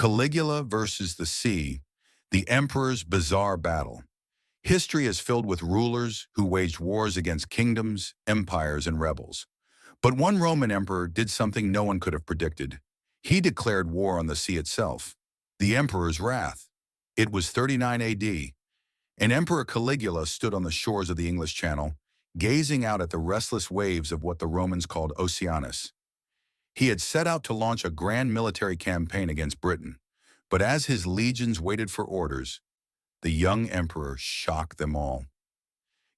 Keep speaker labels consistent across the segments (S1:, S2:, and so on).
S1: Caligula versus the sea, the emperor's bizarre battle. History is filled with rulers who waged wars against kingdoms, empires, and rebels. But one Roman emperor did something no one could have predicted. He declared war on the sea itself, the emperor's wrath. It was 39 AD, and Emperor Caligula stood on the shores of the English Channel, gazing out at the restless waves of what the Romans called Oceanus. He had set out to launch a grand military campaign against Britain, but as his legions waited for orders, the young emperor shocked them all.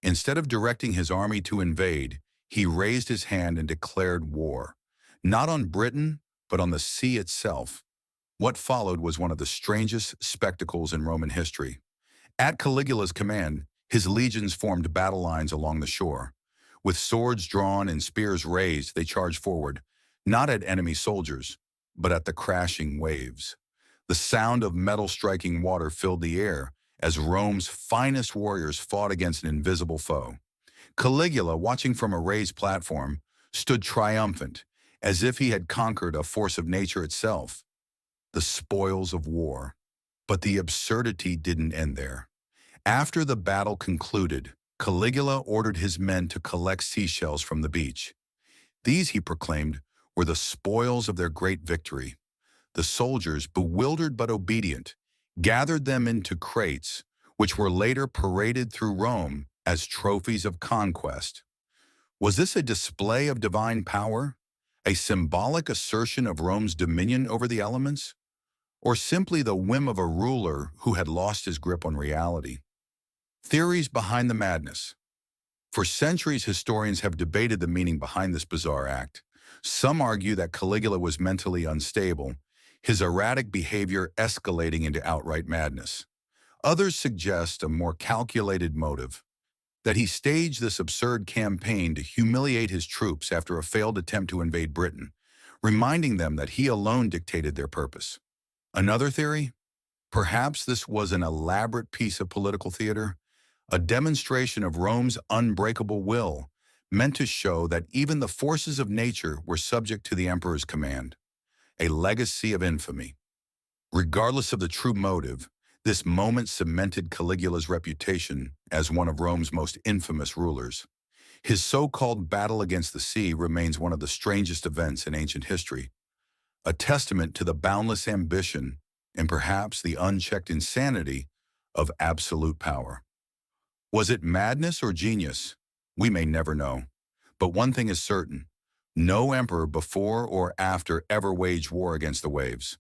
S1: Instead of directing his army to invade, he raised his hand and declared war, not on Britain, but on the sea itself. What followed was one of the strangest spectacles in Roman history. At Caligula's command, his legions formed battle lines along the shore. With swords drawn and spears raised, they charged forward, not at enemy soldiers, but at the crashing waves. The sound of metal striking water filled the air as Rome's finest warriors fought against an invisible foe. Caligula, watching from a raised platform, stood triumphant, as if he had conquered a force of nature itself, the spoils of war. But the absurdity didn't end there. After the battle concluded, Caligula ordered his men to collect seashells from the beach. These, he proclaimed, were the spoils of their great victory. The soldiers, bewildered but obedient, gathered them into crates, which were later paraded through Rome as trophies of conquest. Was this a display of divine power, a symbolic assertion of Rome's dominion over the elements, or simply the whim of a ruler who had lost his grip on reality? Theories behind the madness. For centuries, historians have debated the meaning behind this bizarre act. Some argue that Caligula was mentally unstable, his erratic behavior escalating into outright madness. Others suggest a more calculated motive, that he staged this absurd campaign to humiliate his troops after a failed attempt to invade Britain, reminding them that he alone dictated their purpose. Another theory? Perhaps this was an elaborate piece of political theater, a demonstration of Rome's unbreakable will, meant to show that even the forces of nature were subject to the emperor's command, a legacy of infamy. Regardless of the true motive, this moment cemented Caligula's reputation as one of Rome's most infamous rulers. His so-called battle against the sea remains one of the strangest events in ancient history, a testament to the boundless ambition and perhaps the unchecked insanity of absolute power. Was it madness or genius? We may never know. But one thing is certain: no emperor before or after ever waged war against the waves.